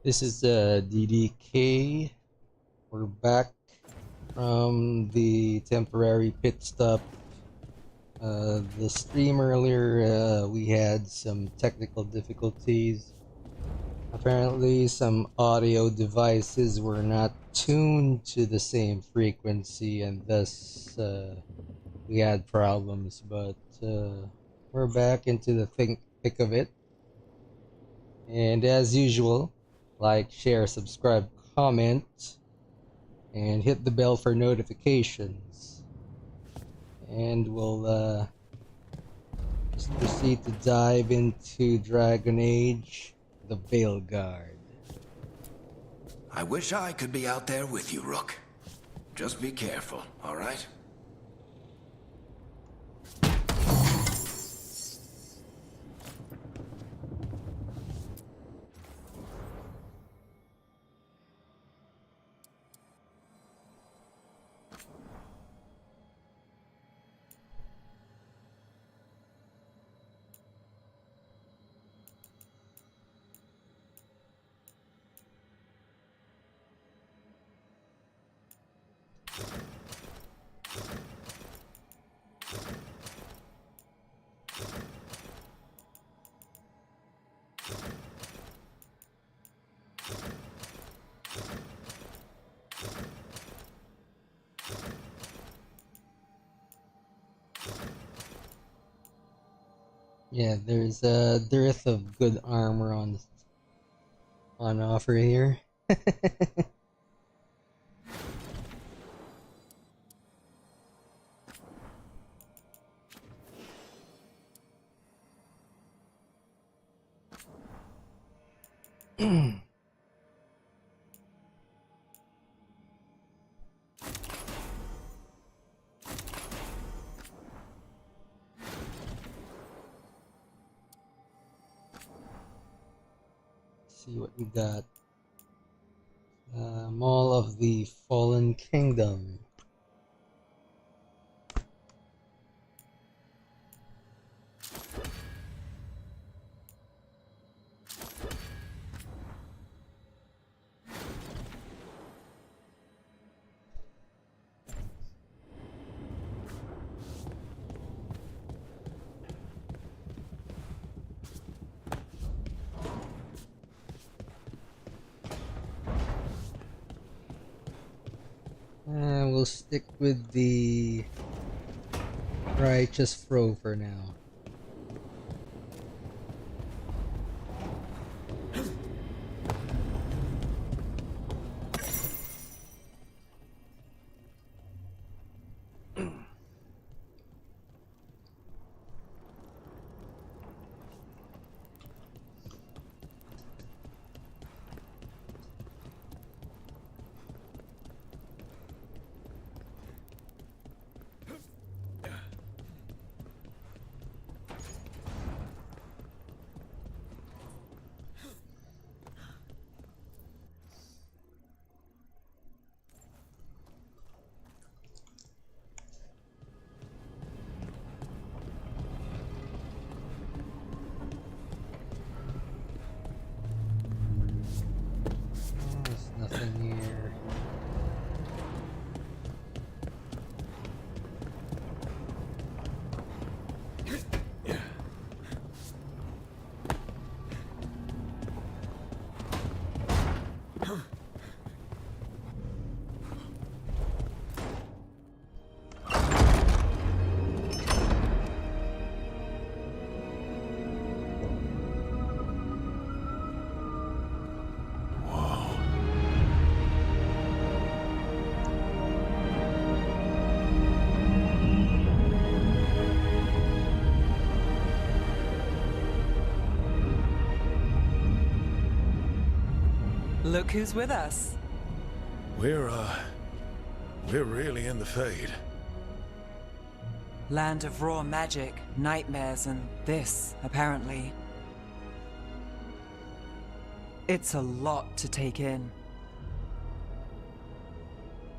This is DDK. We're back from the temporary pit stop. The stream earlier, we had some technical difficulties. Apparently, some audio devices were not tuned to the same frequency, and thus we had problems. But we're back into the thick of it. And as usual, like, share, subscribe, comment, and hit the bell for notifications. And we'll just proceed to dive into Dragon Age, the Veilguard. I wish I could be out there with you, Rook. Just be careful, all right? Yeah, there's a dearth of good armor on offer here. See what we got. Mall of the Fallen Kingdom. We'll stick with the Righteous Throw for now. Nothing here. Look who's with us. We're really in the Fade. Land of raw magic, nightmares, and this, apparently. It's a lot to take in.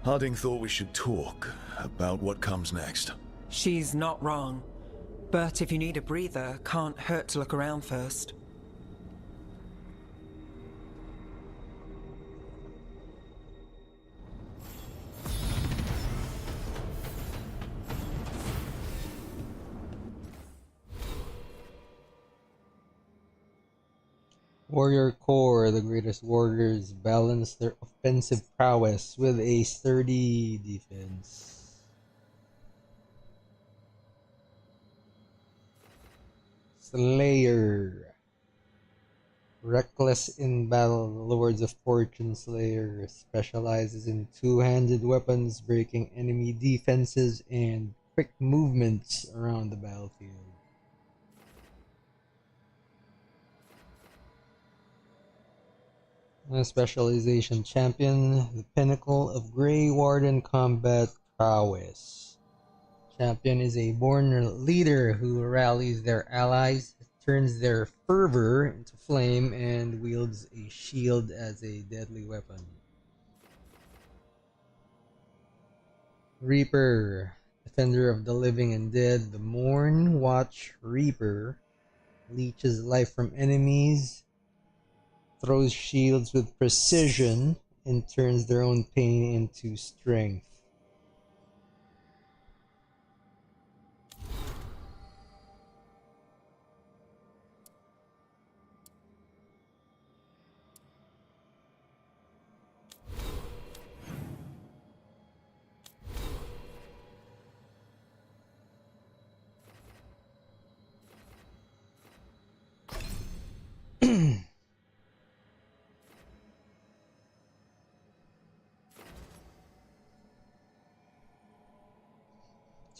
Harding thought we should talk about what comes next. She's not wrong. But if you need a breather, can't hurt to look around first. Warrior Core, the greatest warriors, balance their offensive prowess with a sturdy defense. Slayer. Reckless in battle, the Lords of Fortune Slayer specializes in two-handed weapons, breaking enemy defenses and quick movements around the battlefield. A specialization champion, the pinnacle of Grey Warden combat prowess. Champion is a born leader who rallies their allies, turns their fervor into flame, and wields a shield as a deadly weapon. Reaper, defender of the living and dead, the Morn Watch Reaper leeches life from enemies, throws shields with precision, and turns their own pain into strength.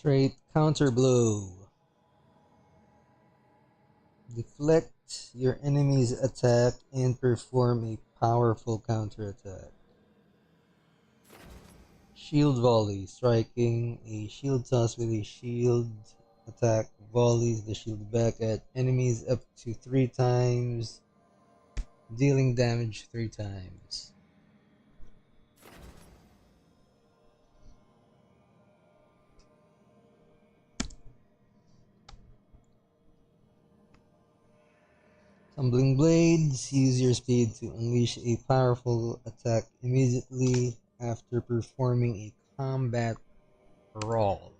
Trait Counter Blow. Deflect your enemy's attack and perform a powerful counterattack. Shield Volley. Striking a shield toss with a shield attack volleys the shield back at enemies up to 3 times, dealing damage 3 times. Tumbling Blades. Use your speed to unleash a powerful attack immediately after performing a combat brawl.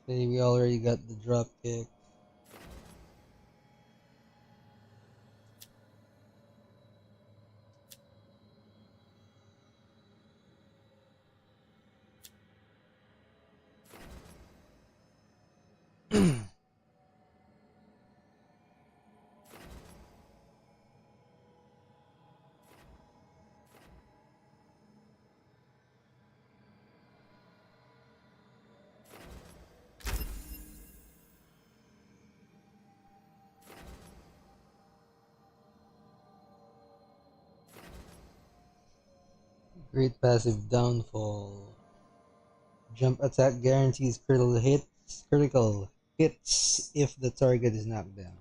Okay, we already got the drop kick. Great passive downfall. Jump attack guarantees critical hits if the target is knocked down.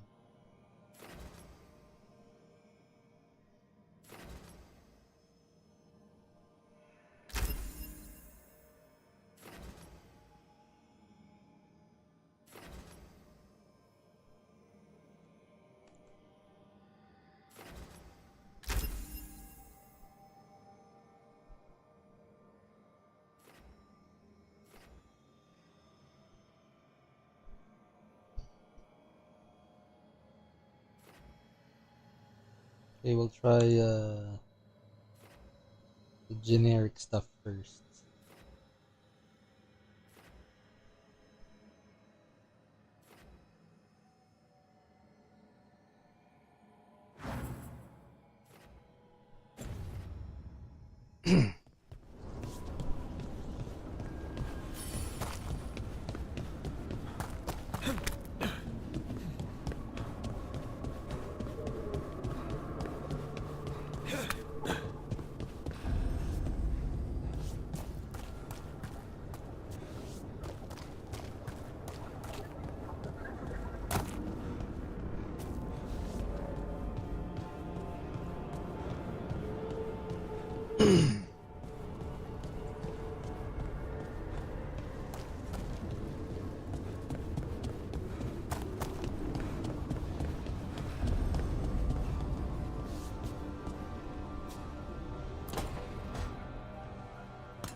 Okay, we'll try the generic stuff first.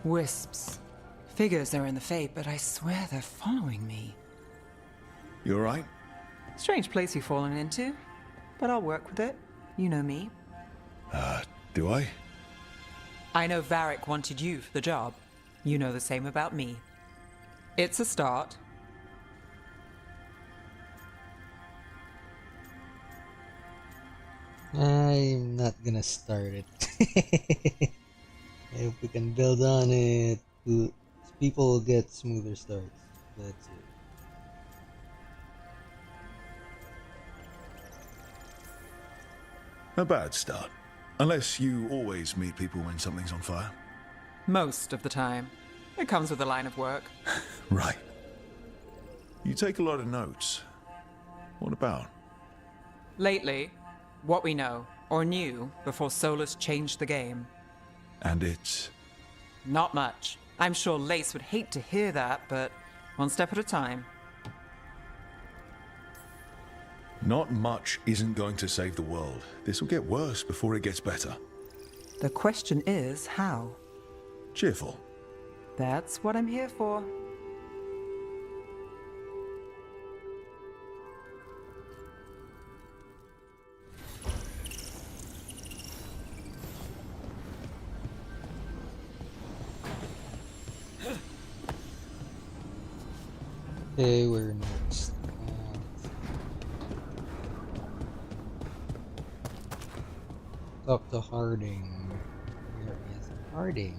Wisps. Figures are in the Fate, but I swear they're following me. You alright? Strange place you've fallen into, but I'll work with it. You know me. Do I? I know Varric wanted you for the job. You know the same about me. It's a start. I'm not gonna start it. If we can build on it, people will get smoother starts. That's it. A bad start. Unless you always meet people when something's on fire. Most of the time. It comes with a line of work. Right. You take a lot of notes. What about? Lately, what we know, or knew, before Solus changed the game. And it's... Not much. I'm sure Lace would hate to hear that, but one step at a time. Not much isn't going to save the world. This will get worse before it gets better. The question is, how? Cheerful. That's what I'm here for. Okay, we're next. Talk to Harding. Where is Harding?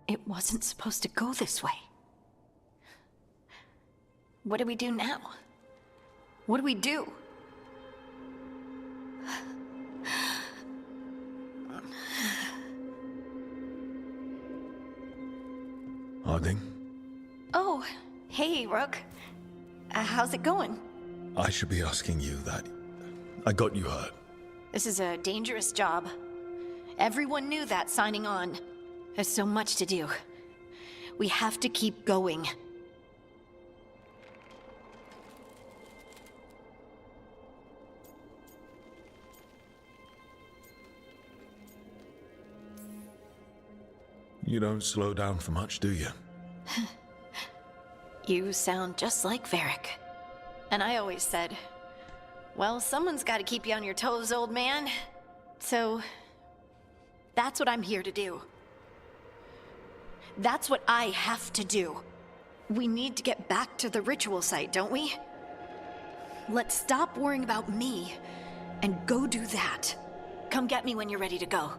It wasn't supposed to go this way. What do we do now? What do we do? Harding? Oh, hey, Rook. How's it going? I should be asking you that. I got you hurt. This is a dangerous job. Everyone knew that signing on. There's so much to do. We have to keep going. You don't slow down for much, do you? You sound just like Varric. And I always said, well, someone's got to keep you on your toes, old man. So, that's what I'm here to do. That's what I have to do. We need to get back to the ritual site, don't we? Let's stop worrying about me and go do that. Come get me when you're ready to go.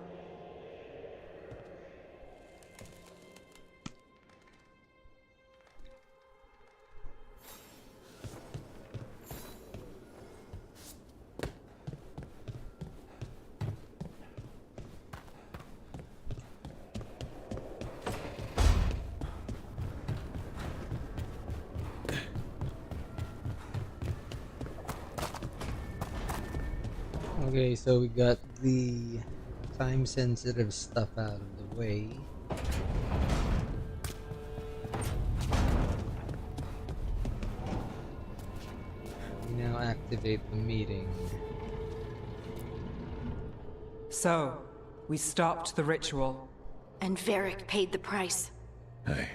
Okay, so we got the time-sensitive stuff out of the way. We now activate the meeting. So, we stopped the ritual. And Varric paid the price. Hey.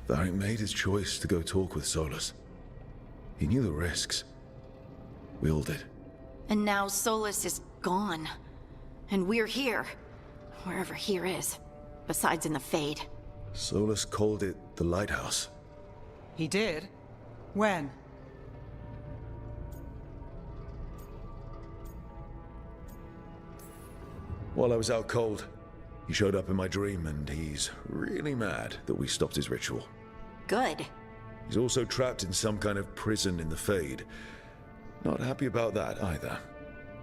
Varric made his choice to go talk with Solus. He knew the risks. We all did. And now Solus is gone. And we're here. Wherever here is. Besides in the Fade. Solus called it the Lighthouse. He did? When? While I was out cold, he showed up in my dream, and he's really mad that we stopped his ritual. Good. He's also trapped in some kind of prison in the Fade. Not happy about that either.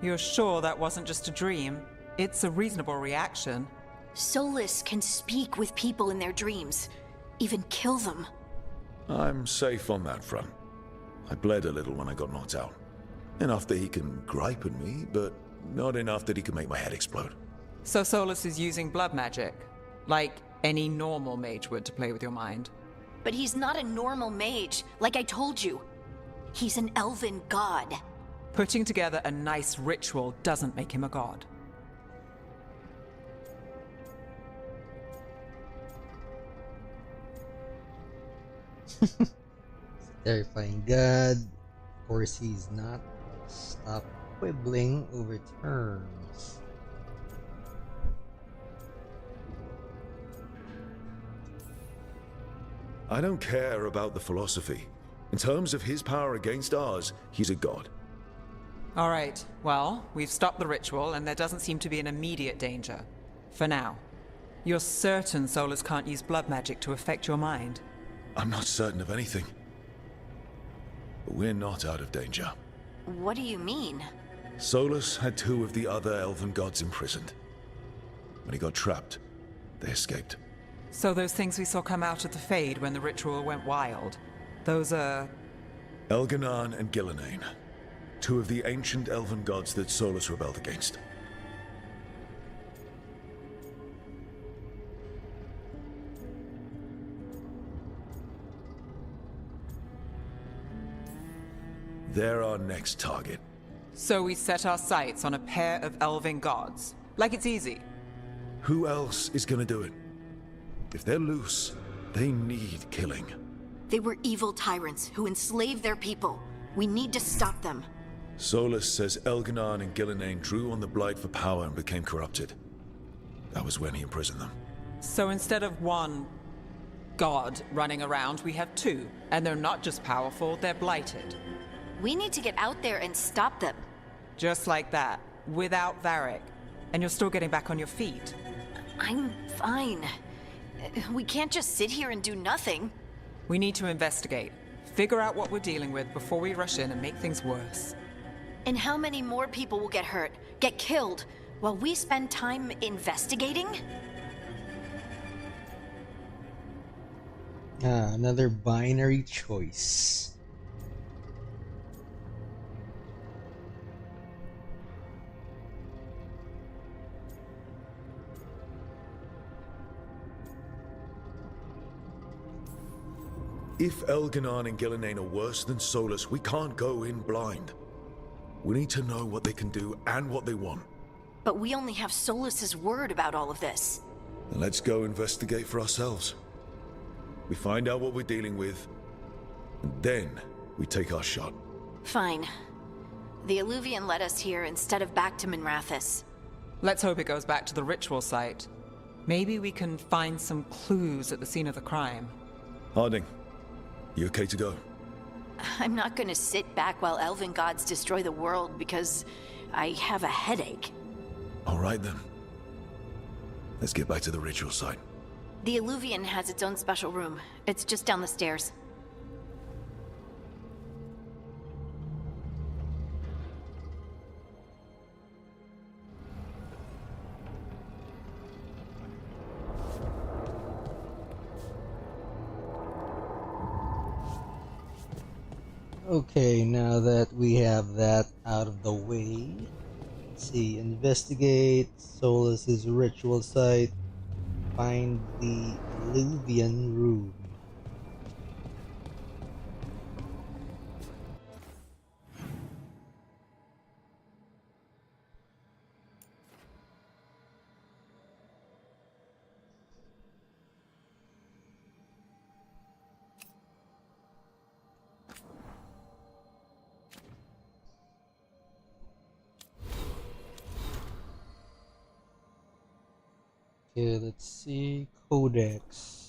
You're sure that wasn't just a dream? It's a reasonable reaction. Solus can speak with people in their dreams. Even kill them. I'm safe on that front. I bled a little when I got knocked out. Enough that he can gripe at me, but not enough that he can make my head explode. So Solus is using blood magic, like any normal mage would to play with your mind. But he's not a normal mage, like I told you. He's an elven god. Putting together a nice ritual doesn't make him a god. Terrifying god. Of course he's not. Stop quibbling over terms. I don't care about the philosophy. In terms of his power against ours, he's a god. All right, well, we've stopped the ritual and there doesn't seem to be an immediate danger. For now. You're certain Solus can't use blood magic to affect your mind? I'm not certain of anything. But we're not out of danger. What do you mean? Solus had 2 of the other elven gods imprisoned. When he got trapped, they escaped. So those things we saw come out of the Fade when the ritual went wild, those are... Elganan and Gillenane. 2 of the ancient elven gods that Solus rebelled against. They're our next target. So we set our sights on a pair of elven gods. Like it's easy. Who else is gonna do it? If they're loose, they need killing. They were evil tyrants who enslaved their people. We need to stop them. Solus says Elganan and Gillenane drew on the Blight for power and became corrupted. That was when he imprisoned them. So instead of one god running around, we have 2. And they're not just powerful, they're blighted. We need to get out there and stop them. Just like that, without Varric. And you're still getting back on your feet. I'm fine. We can't just sit here and do nothing. We need to investigate. Figure out what we're dealing with before we rush in and make things worse. And how many more people will get hurt, get killed, while we spend time investigating? Another binary choice. If Elganan and Gillenane are worse than Solus, we can't go in blind. We need to know what they can do and what they want. But we only have Solus's word about all of this. Then let's go investigate for ourselves. We find out what we're dealing with, and then we take our shot. Fine. The Illuvian led us here instead of back to Minrathous. Let's hope it goes back to the ritual site. Maybe we can find some clues at the scene of the crime. Harding, you okay to go? I'm not gonna sit back while elven gods destroy the world because I have a headache. All right then. Let's get back to the ritual site. The Illuvian has its own special room. It's just down the stairs. Okay, now that we have that out of the way, let's see, investigate Solus's ritual site, find the Illuvian room. Okay, let's see. Codex.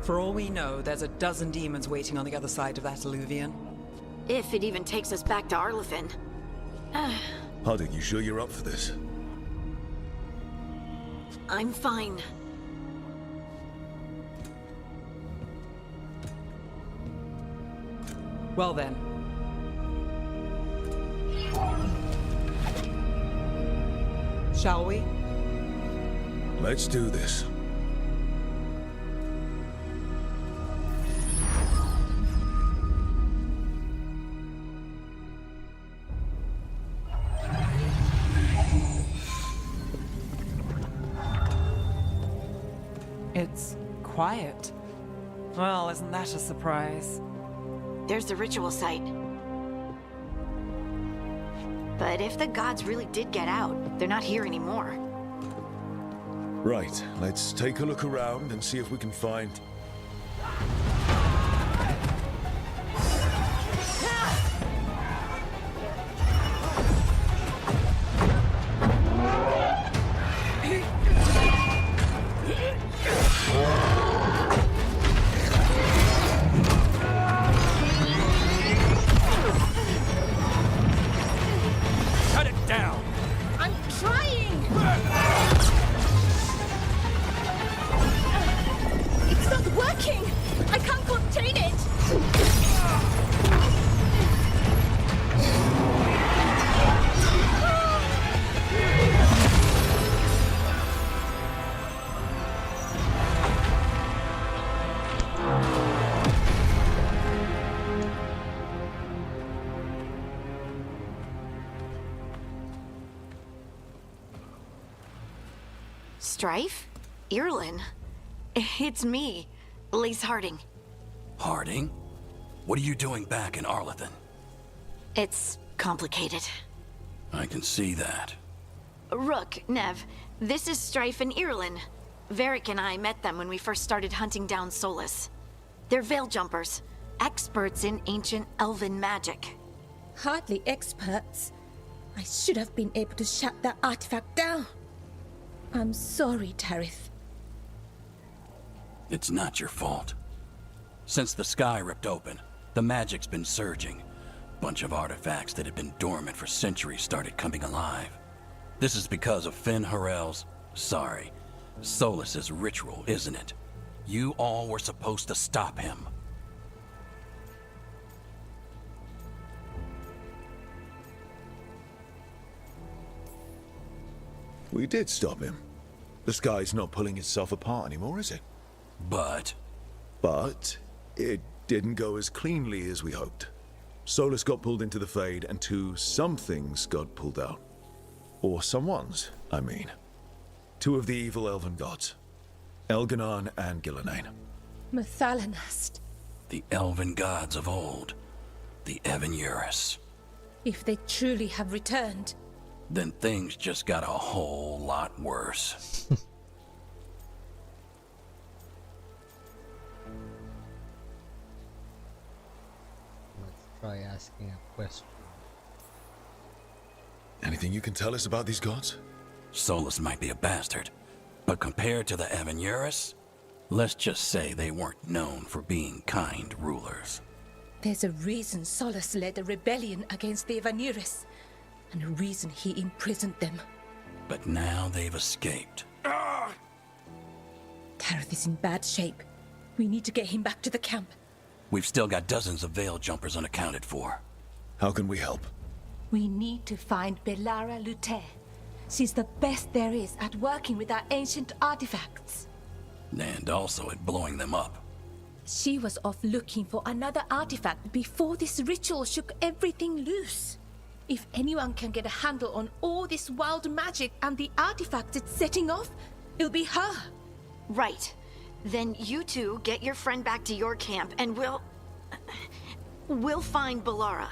For all we know, there's a dozen demons waiting on the other side of that alluvion. If it even takes us back to Arlathan. Hardik, you sure you're up for this? I'm fine. Well then. Shall we? Let's do this. It's quiet. Well, isn't that a surprise? There's the ritual site. But if the gods really did get out, they're not here anymore. Right, let's take a look around and see if we can find... Strife? Irlin? It's me, Lace Harding. Harding? What are you doing back in Arlathan? It's complicated. I can see that. Rook, Neve, this is Strife and Irlin. Varric and I met them when we first started hunting down Solus. They're veil jumpers, experts in ancient elven magic. Hardly experts. I should have been able to shut that artifact down. I'm sorry, Tarith. It's not your fault. Since the sky ripped open, the magic's been surging. Bunch of artifacts that had been dormant for centuries started coming alive. This is because of Finn Harel's... Solus's ritual, isn't it? You all were supposed to stop him. We did stop him. The sky's not pulling itself apart anymore, is it? But it didn't go as cleanly as we hoped. Solus got pulled into the Fade, and some things got pulled out. Or someone's, I mean. Two of the evil elven gods. Elganon and Gillenane. Mathalanast. the elven gods of old, the Evan-Urus. If they truly have returned, Then things just got a whole lot worse. Let's try asking a question. Anything you can tell us about these gods? Solus might be a bastard, but compared to the Avenuris, let's just say they weren't known for being kind rulers. There's a reason Solus led a rebellion against the Avenuris, and a reason he imprisoned them. But now they've escaped. Tareth is in bad shape. We need to get him back to the camp. We've still got dozens of Veil Jumpers unaccounted for. How can we help? We need to find Bellara Lutare. She's the best there is at working with our ancient artifacts. And also at blowing them up. She was off looking for another artifact before this ritual shook everything loose. If anyone can get a handle on all this wild magic and the artifacts it's setting off, it'll be her. Right. Then you two get your friend back to your camp and we'll find Bellara.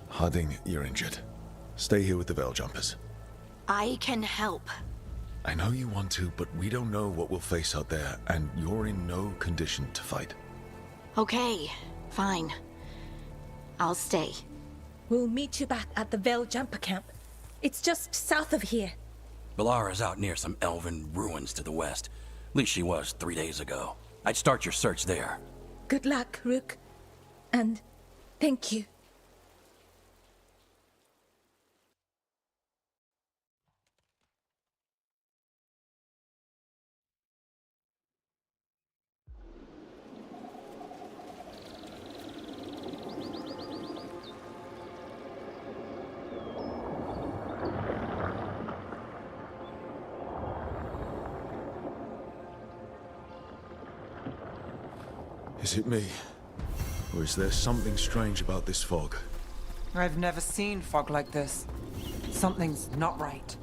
Harding, you're injured. Stay here with the Veil Jumpers. I can help. I know you want to, but we don't know what we'll face out there, and you're in no condition to fight. Okay, fine. I'll stay. We'll meet you back at the Veil Jumper camp. It's just south of here. Ballara's out near some elven ruins to the west. At least she was 3 days ago. I'd start your search there. Good luck, Rook. And thank you. Is it me? Or is there something strange about this fog? I've never seen fog like this. Something's not right.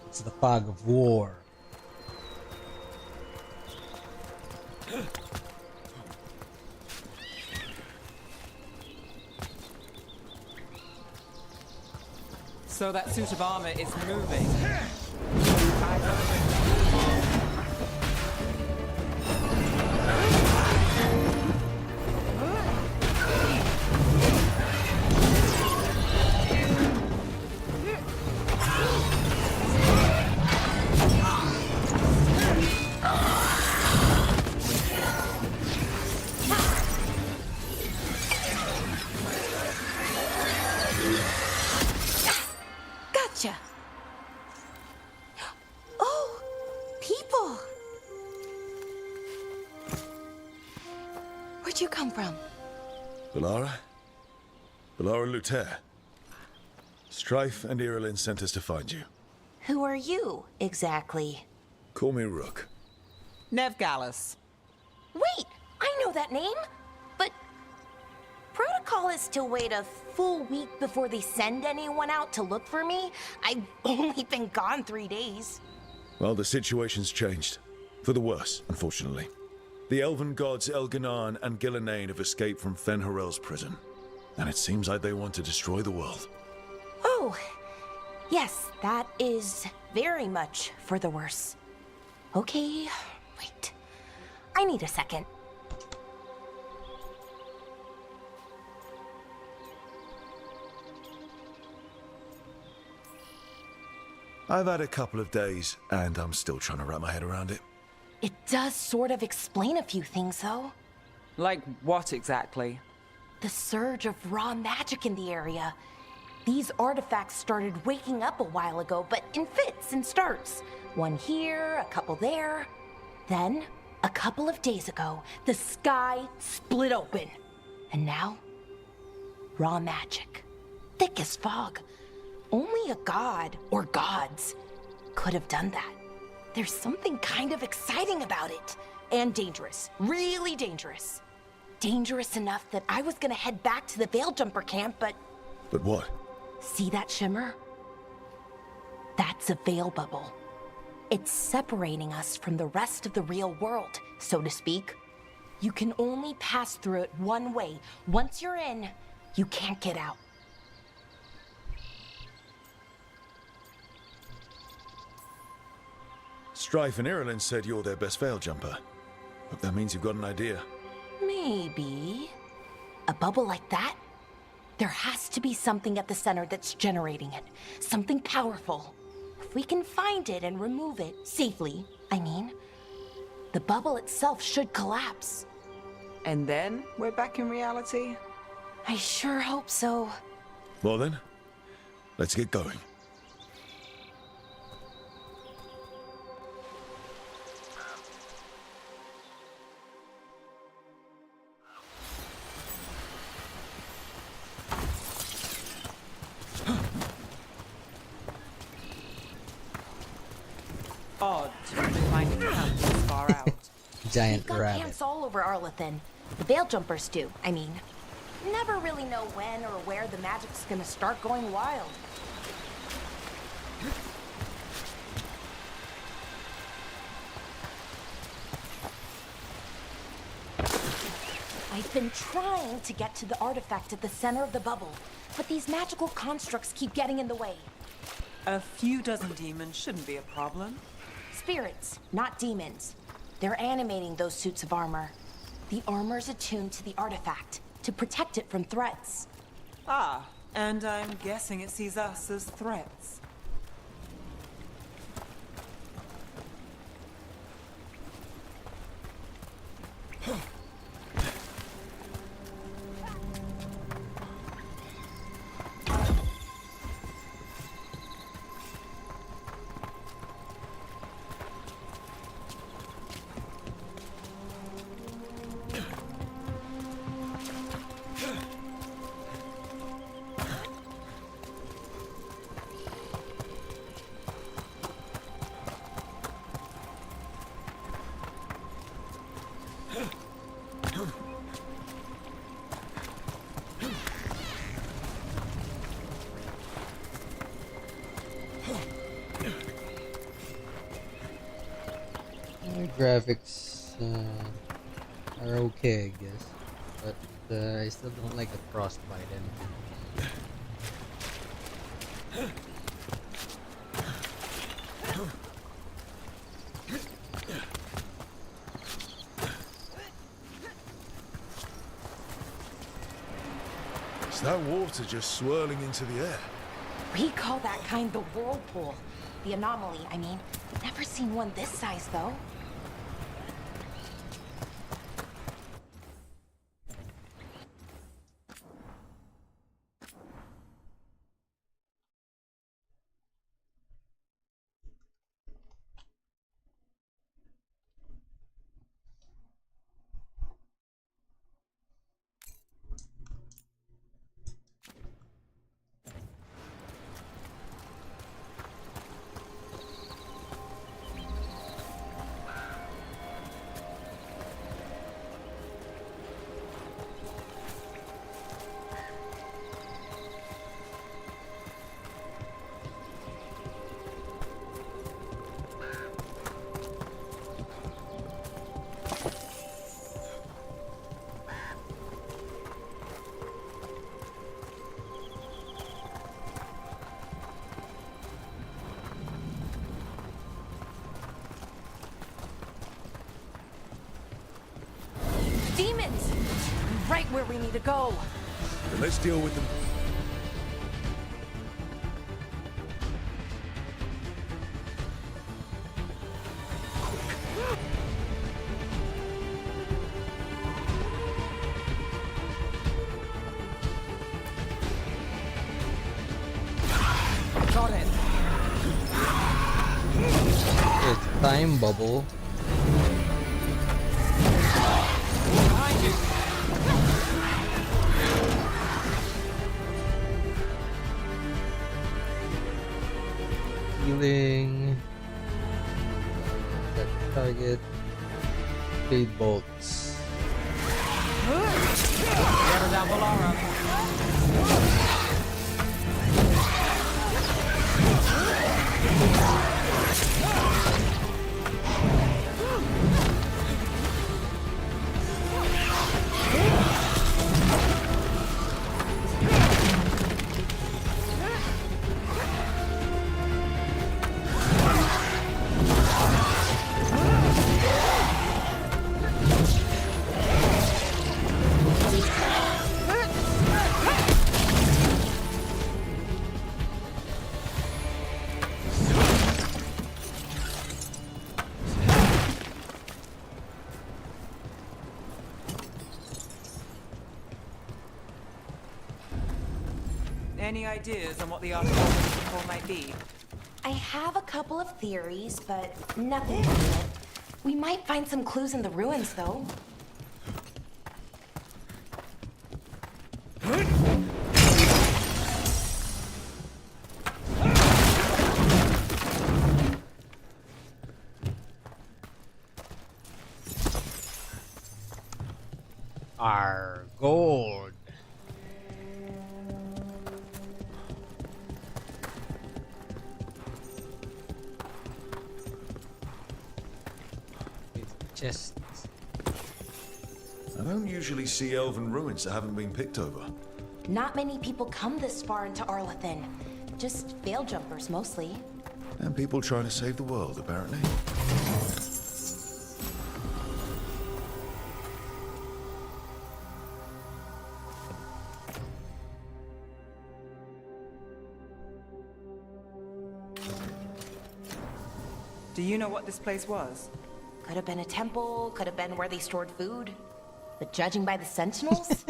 It's the fog of war. So that suit of armor is moving. Gotcha. Oh, people. Where'd you come from? Bellara? Bellara Lutare. Strife and Irelin sent us to find you. Who are you, exactly? Call me Rook. Neve Gallus. Wait, I know that name! But protocol is to wait a full week before they send anyone out to look for me. I've only been gone 3 days. Well, the situation's changed. For the worse, unfortunately. The elven gods Elganan and Gillenane have escaped from Fen'Harel's prison. And it seems like they want to destroy the world. Oh, yes, that is very much for the worse. Okay, wait. I need a second. I've had a couple of days, and I'm still trying to wrap my head around it. It does sort of explain a few things, though. Like what exactly? The surge of raw magic in the area. These artifacts started waking up a while ago, but in fits and starts. One here, a couple there. Then, a couple of days ago, the sky split open. And now, raw magic. Thick as fog. Only a god, or gods, could have done that. There's something kind of exciting about it. And dangerous. Really dangerous. Dangerous enough that I was gonna head back to the Veil Jumper camp, but... But what? See that shimmer? That's a veil bubble. It's separating us from the rest of the real world, so to speak. You can only pass through it one way. Once you're in, you can't get out. Strife and Irelin said you're their best veil jumper. Hope that means you've got an idea. Maybe. A bubble like that? There has to be something at the center that's generating it. Something powerful. If we can find it and remove it, safely, I mean, the bubble itself should collapse. And then we're back in reality? I sure hope so. Well then, let's get going. Odd to be finding camps this far out. Giant We've got rabbit. camps all over Arlathan. The veil jumpers do, I mean. Never really know when or where the magic's gonna start going wild. I've been trying to get to the artifact at the center of the bubble, but these magical constructs keep getting in the way. A few dozen demons shouldn't be a problem. Spirits, not demons. They're animating those suits of armor. The armor's attuned to the artifact to protect it from threats. Ah, and I'm guessing it sees us as threats. The graphics are okay, I guess, but I still don't like the frostbite engine. Is that water just swirling into the air? We call that kind the whirlpool. The anomaly, I mean. Never seen one this size, though. Demons! Right where we need to go. Then let's deal with them. Got it. It's time bubble. Behind you. Healing. Set target. Fade bolts. Get her down, Bellara. Any ideas on what the artifact we're looking for might be? I have a couple of theories, but nothing definite. We might find some clues in the ruins, though. Our gold. Chests. I don't usually see elven ruins that haven't been picked over. Not many people come this far into Arlathan. Just veil jumpers, mostly. And people trying to save the world, apparently. Do you know what this place was? Could have been a temple, could have been where they stored food. But judging by the Sentinels,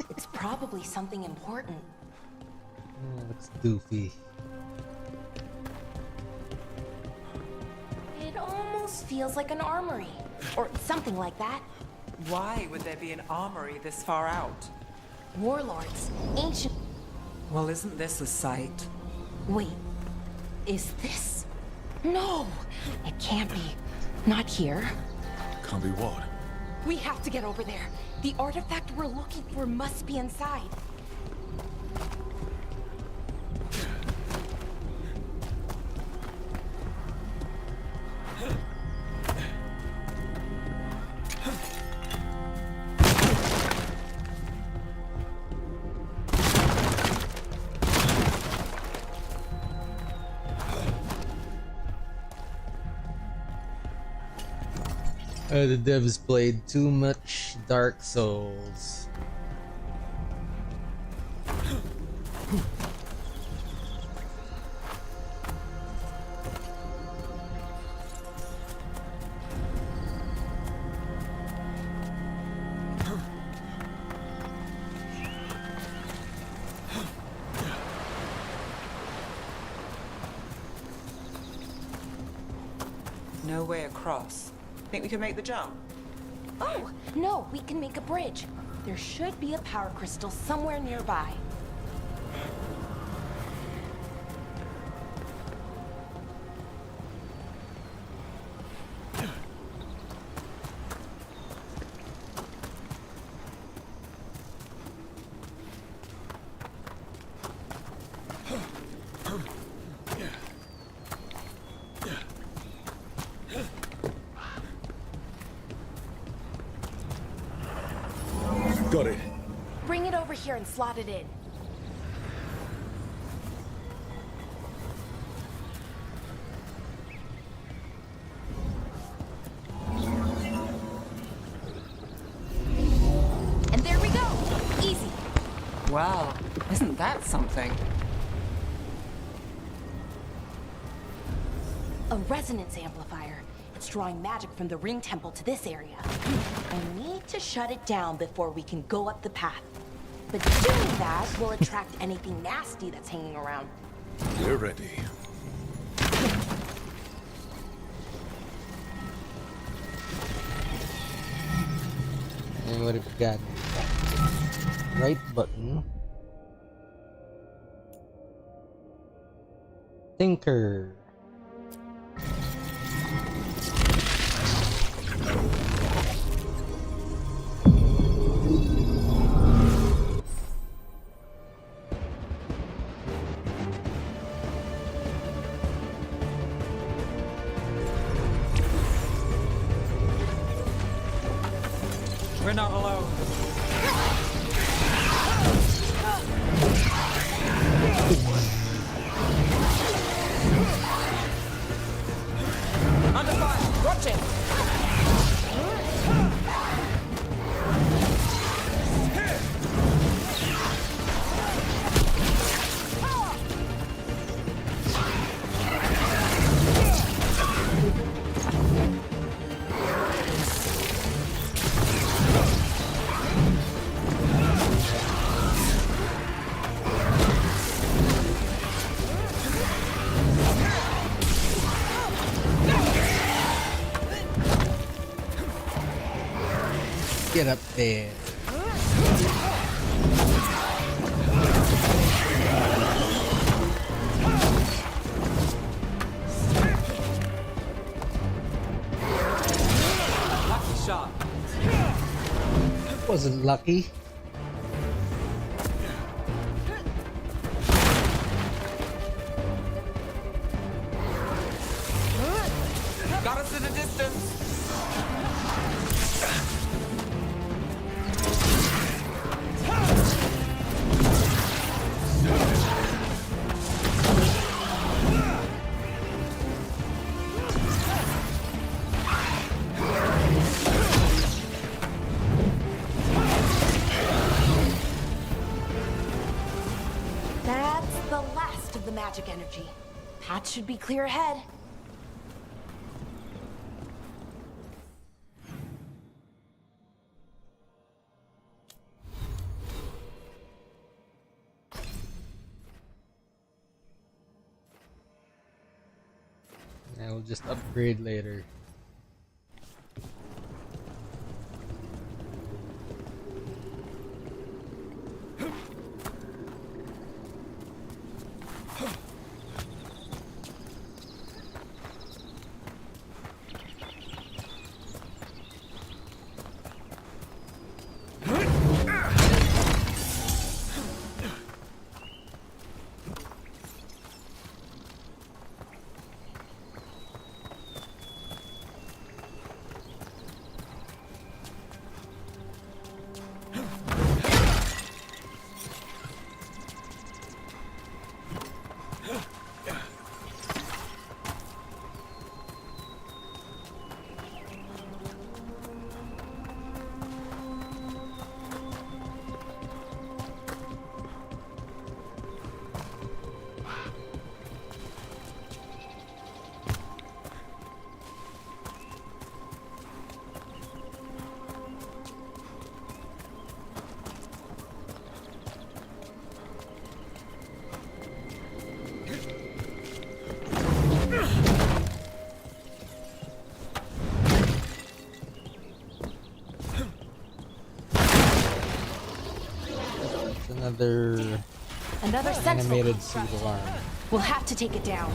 it's probably something important. Looks doofy. It almost feels like an armory, or something like that. Why would there be an armory this far out? Warlords, ancient... Well, isn't this a sight? Wait, is this? No, it can't be. Not here. Can't be what? We have to get over there. The artifact we're looking for must be inside. The devs played too much Dark Souls. No way across. Think we can make the jump? Oh, no, we can make a bridge. There should be a power crystal somewhere nearby. Got it. Bring it over here and slot it in. And there we go! Easy. Wow, isn't that something? A resonance amplifier. It's drawing magic from the ring temple to this area. I need to shut it down before we can go up the path. But doing that will attract anything nasty that's hanging around. We're ready. And what have we got? Right button. Thinker. We're not alone. Under fire! Watch it! There. Lucky shot. Wasn't lucky. Got us in a distance. That's the last of the magic energy. Path should be clear ahead. I will just upgrade later. Another Sentinel animated Construct. suit alarm. We'll have to take it down.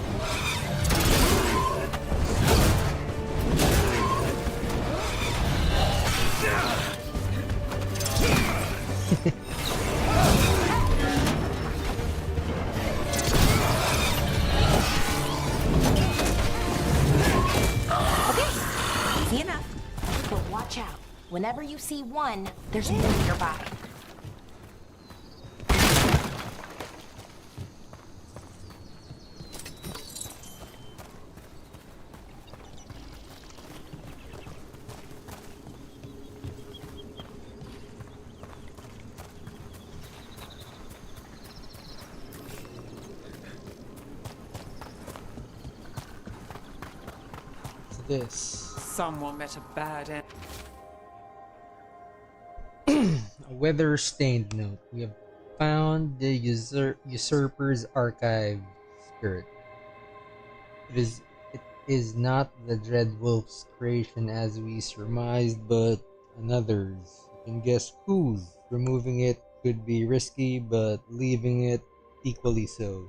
Okay, easy enough. But watch out. Whenever you see one, there's more nearby. This. Someone met a bad end. A weather-stained note. We have found the usurper's archive spirit. It is not the Dread Wolf's creation as we surmised, but another's. You can guess whose. Removing it could be risky, but leaving it equally so.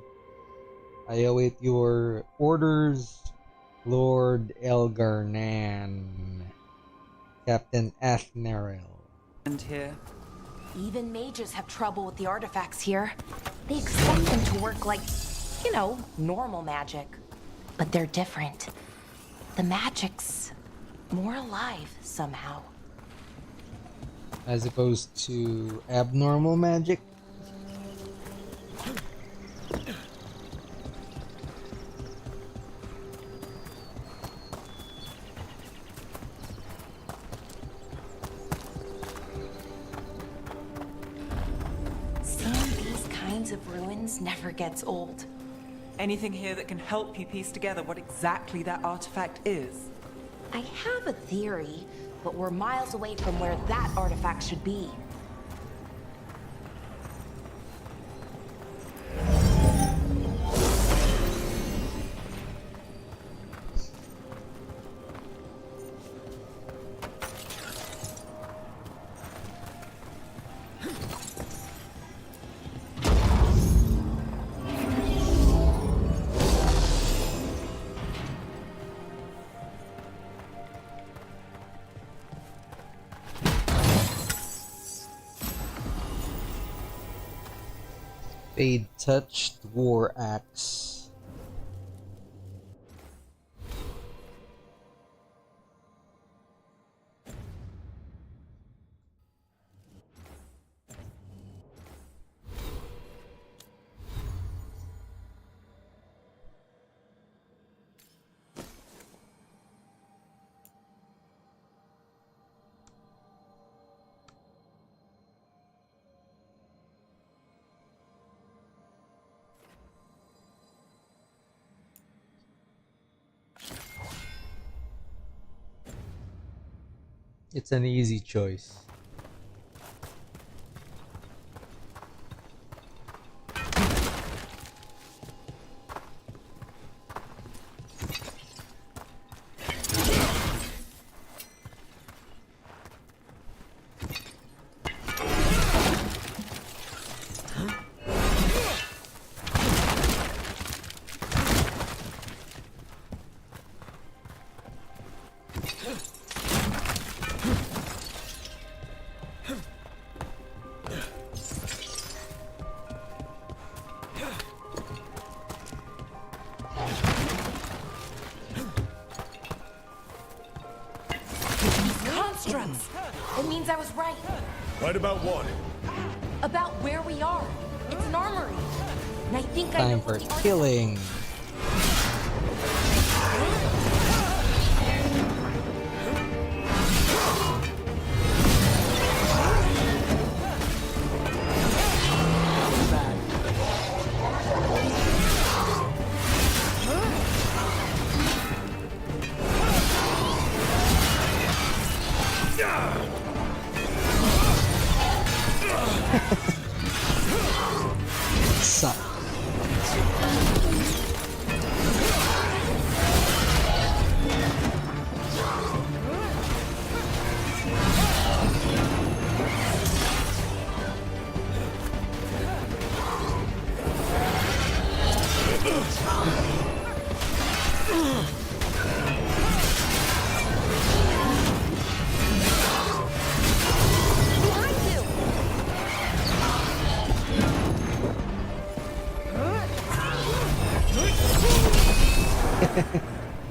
I await your orders, Lord Elgarnan. Captain Athnarel. And here. Even mages have trouble with the artifacts here. They expect them to work like, you know, normal magic. But they're different. The magic's more alive somehow. As opposed to abnormal magic. Of ruins never gets old. Anything here that can help you piece together what exactly that artifact is? I have a theory, but we're miles away from where that artifact should be. Fade Touched War Axe. It's an easy choice. Constructs! It means I was right. Right about what? About where we are. It's an armory. And I think I know Time for what the killing. Suck.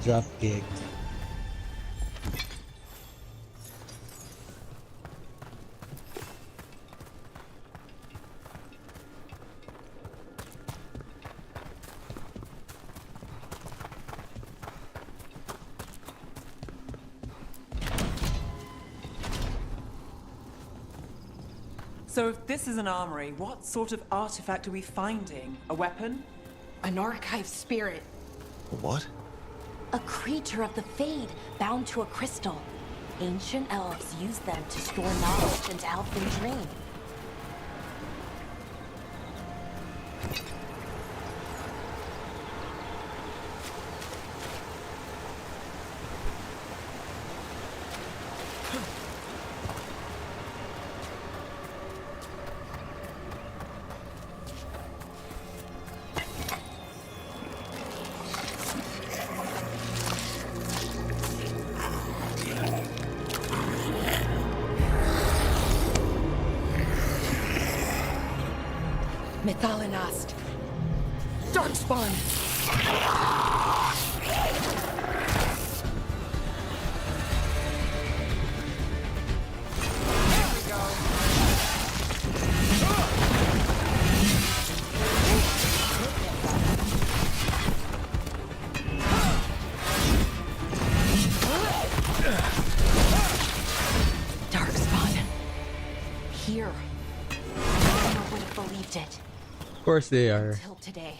Drop kicked. So if this is an armory, what sort of artifact are we finding? A weapon? An archive spirit. What? A creature of the Fade, bound to a crystal. Ancient elves use them to store knowledge and elfin dream. Methalinast. Darkspawn. Darkspawn. Here. I never would have believed it. Of course they are. Until today.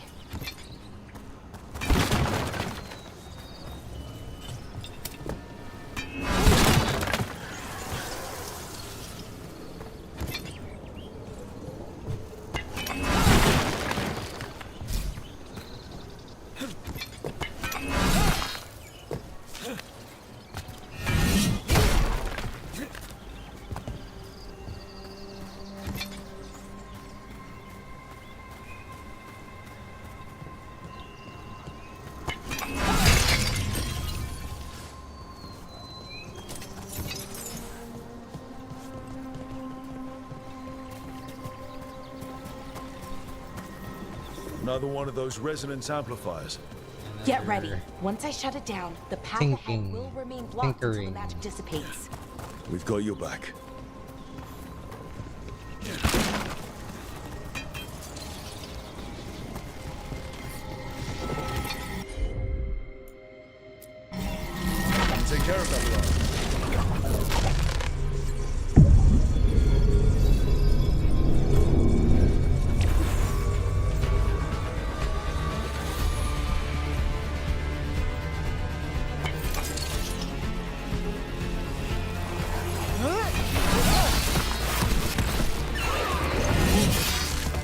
Another one of those resonance amplifiers. Get ready. Once I shut it down, the path ahead will remain blocked until the tinkering. magic dissipates. We've got your back. Take care of that lot.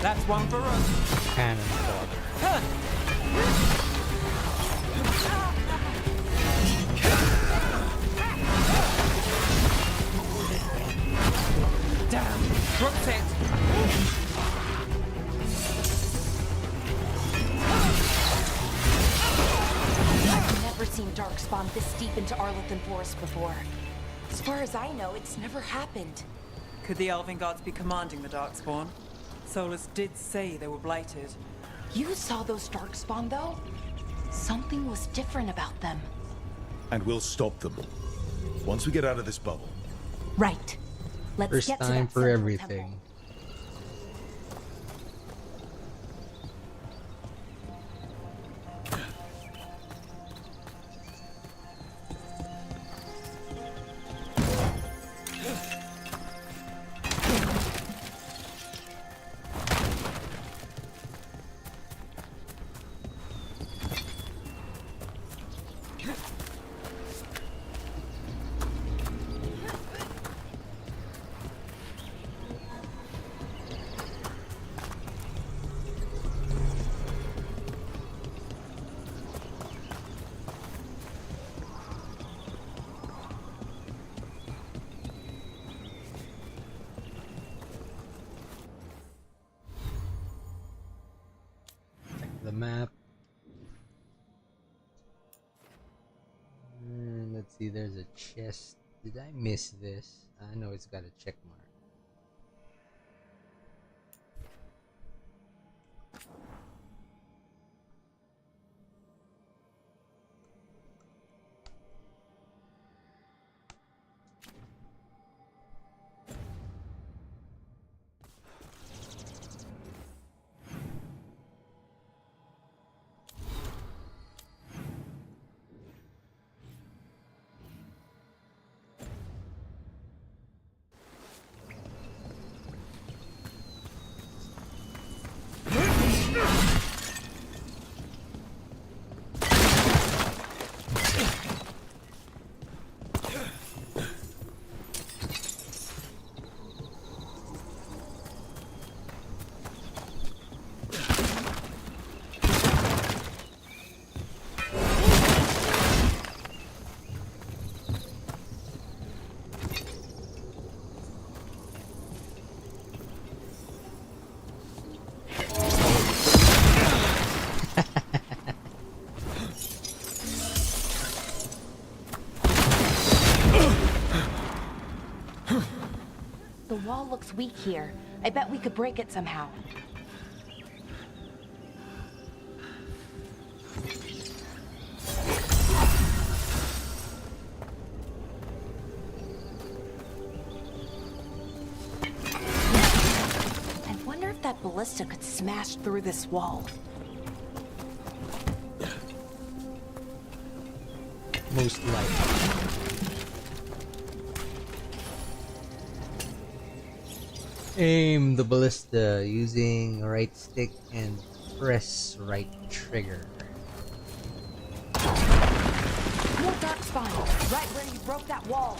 That's one for us. Cannon fodder. Damn. Rook's hit. I've never seen Darkspawn this deep into Arlathan Forest before. As far as I know, it's never happened. Could the Elven gods be commanding the Darkspawn? Solus did say they were blighted. You saw those Darkspawn, though? Something was different about them. And we'll stop them. Once we get out of this bubble. Right. Let's First get to time that for central everything. temple. The map. Let's see, there's a chest. Did I miss this? I know it's got a check mark. The wall looks weak here. I bet we could break it somehow. I wonder if that ballista could smash through this wall. Most likely. Aim the ballista using right stick and press right trigger. More Darkspawn, right where you broke that wall.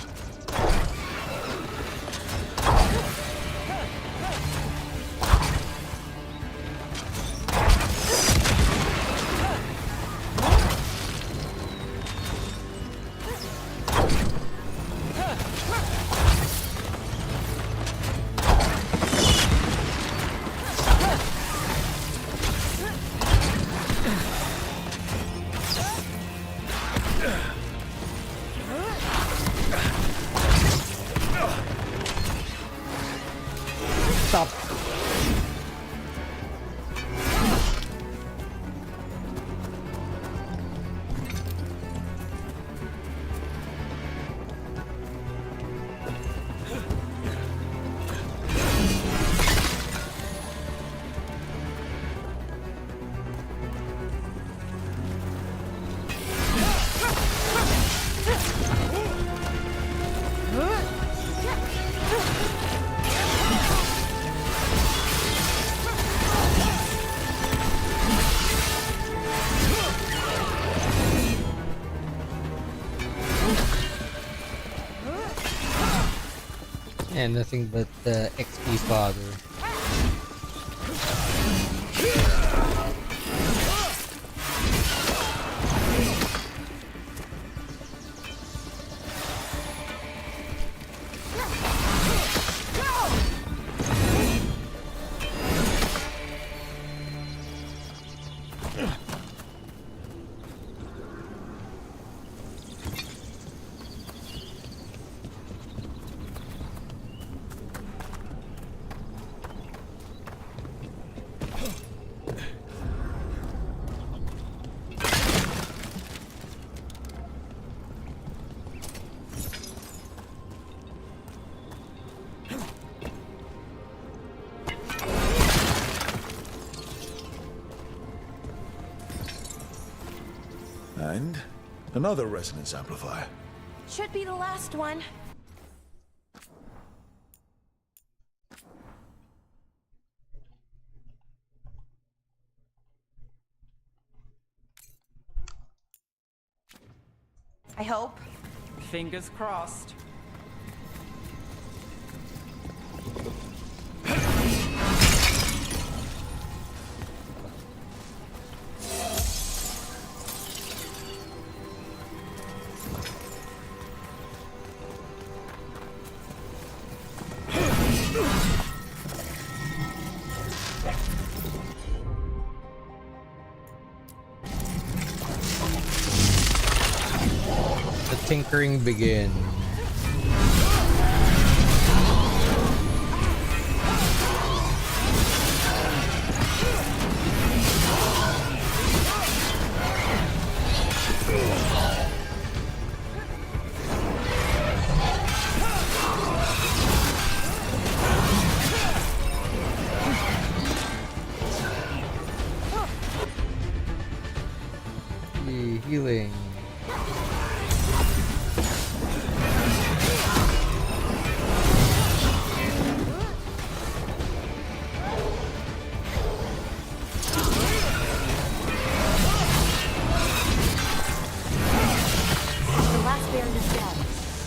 And nothing but XP fodder. And another resonance amplifier. Should be the last one. I hope. Fingers crossed. Tinkering begin. Healing.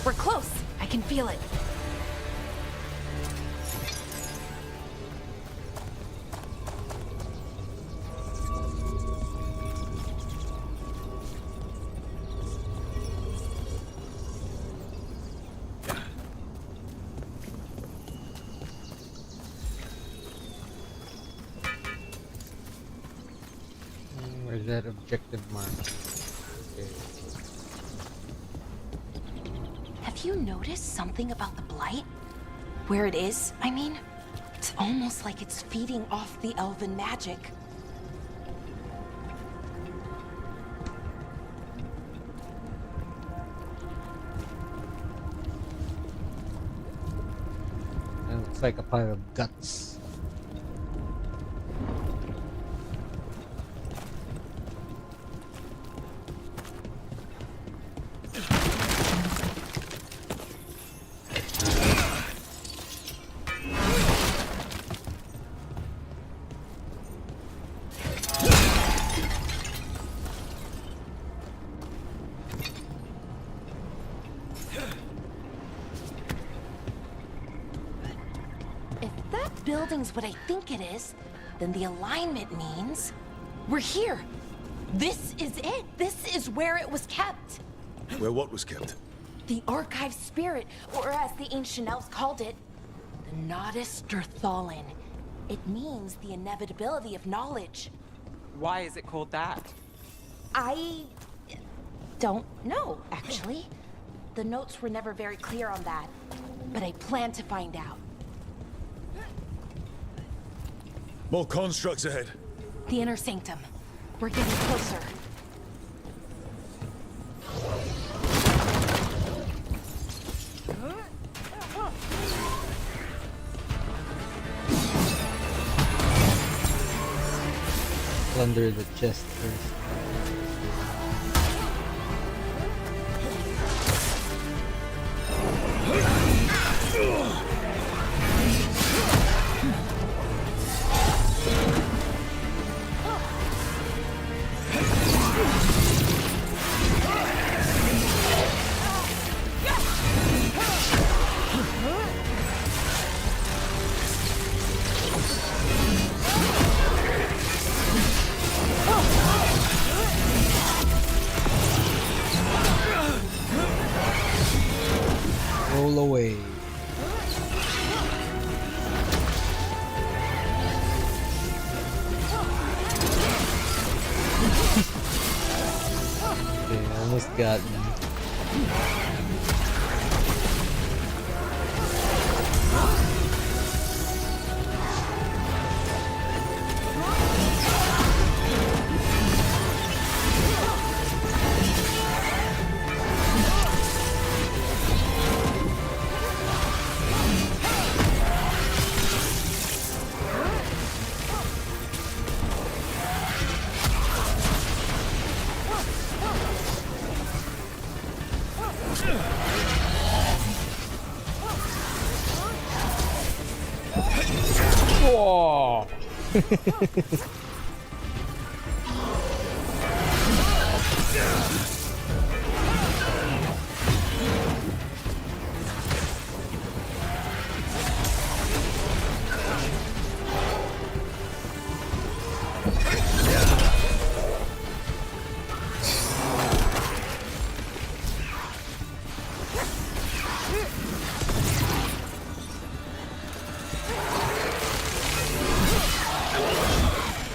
We're close. I can feel it. Where's that objective mark? Okay. Have you noticed something about the blight? Where it is, I mean? It's almost like it's feeding off the elven magic. It looks like a pile of guts. Building's what I think it is, then the alignment means we're here. This is it. This is where it was kept. Where what was kept? The archive spirit, or as the ancient elves called it, the Nodus Dirthalen. It means the inevitability of knowledge. Why is it called that? I don't know, actually. The notes were never very clear on that, but I plan to find out. More constructs ahead. The inner sanctum. We're getting closer. Plunder the chest first. Almost got me. Whoa!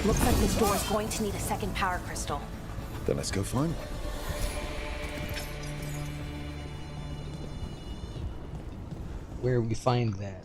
Looks like this door is going to need a second power crystal. Then let's go find one. Where we find that?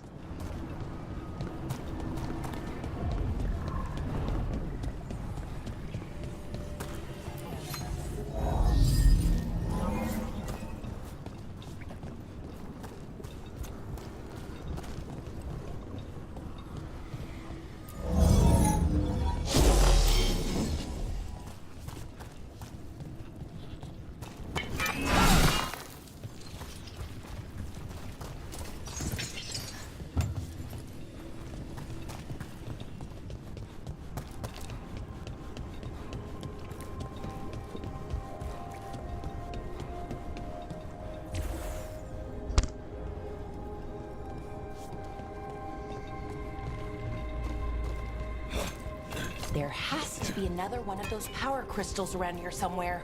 There has to be another one of those power crystals around here somewhere.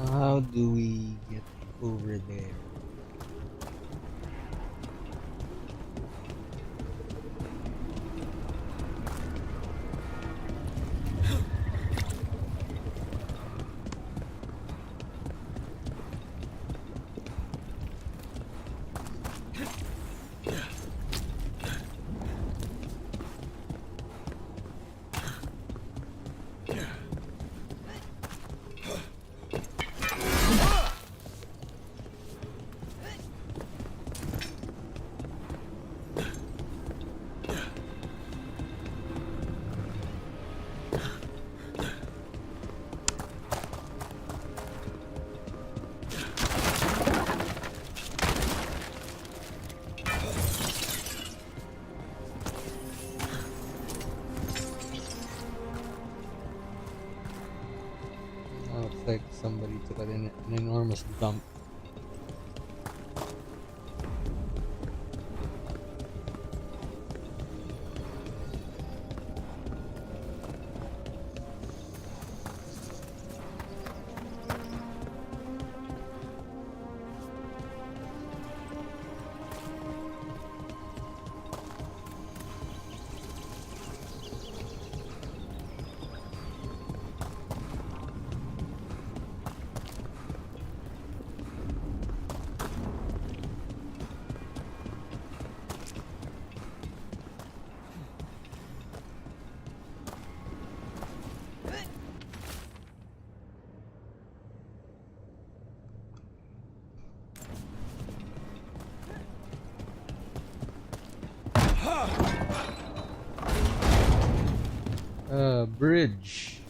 How do we get over there? Looks like somebody took an enormous dump. Bridge.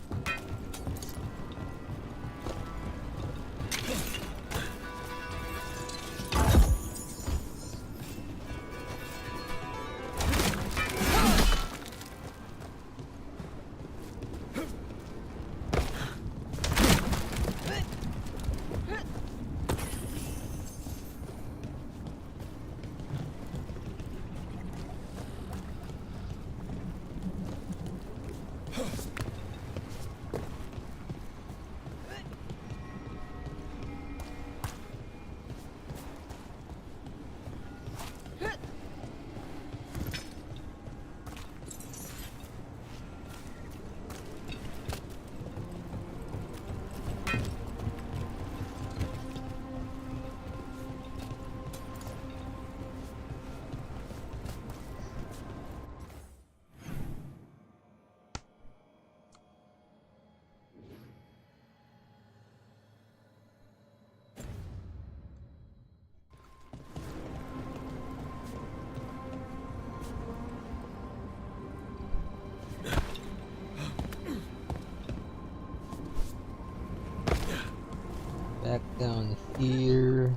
Back down here.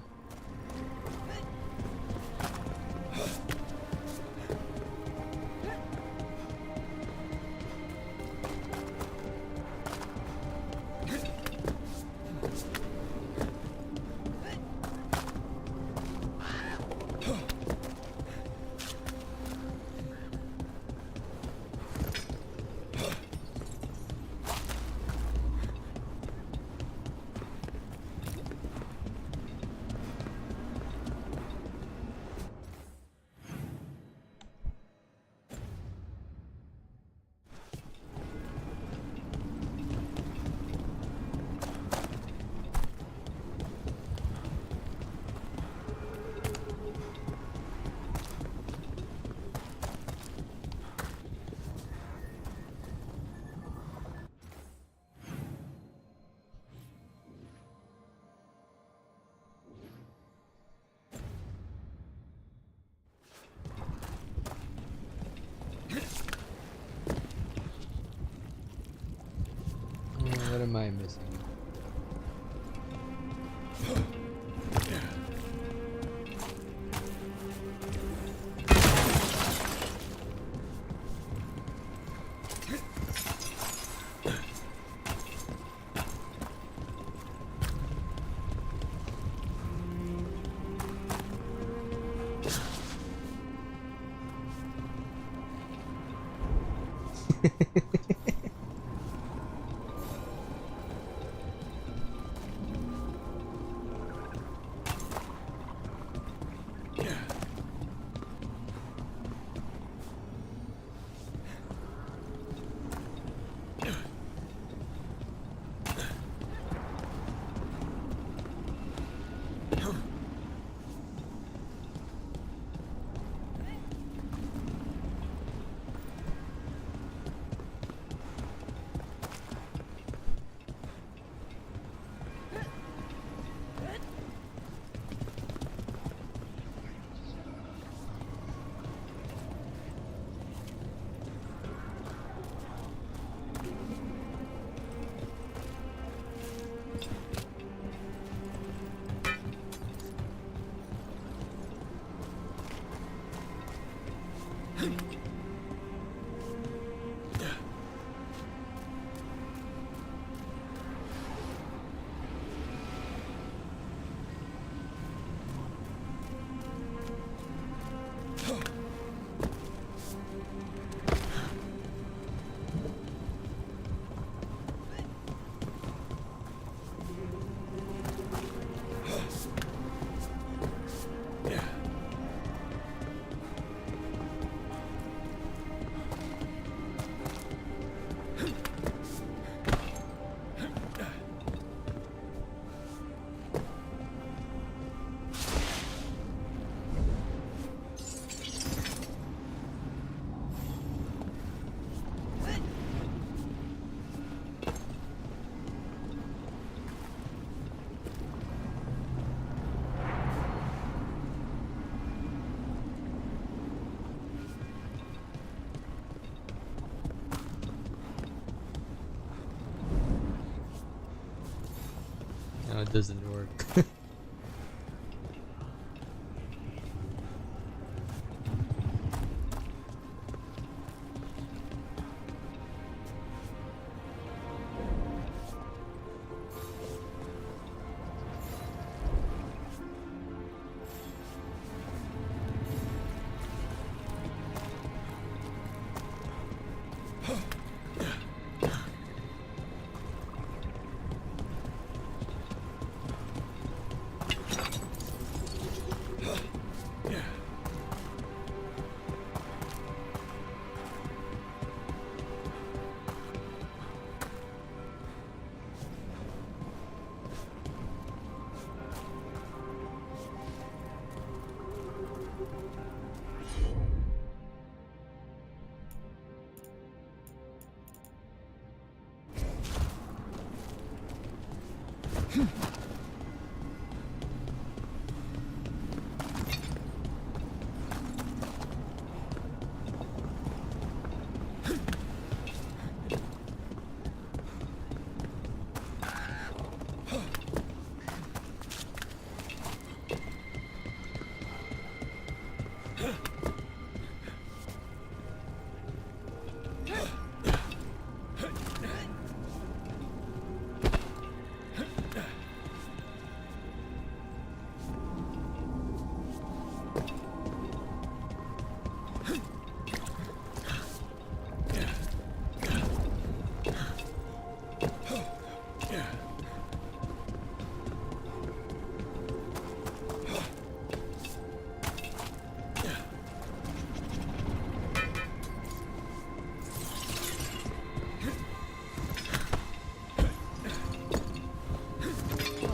What am I missing? No, it doesn't work.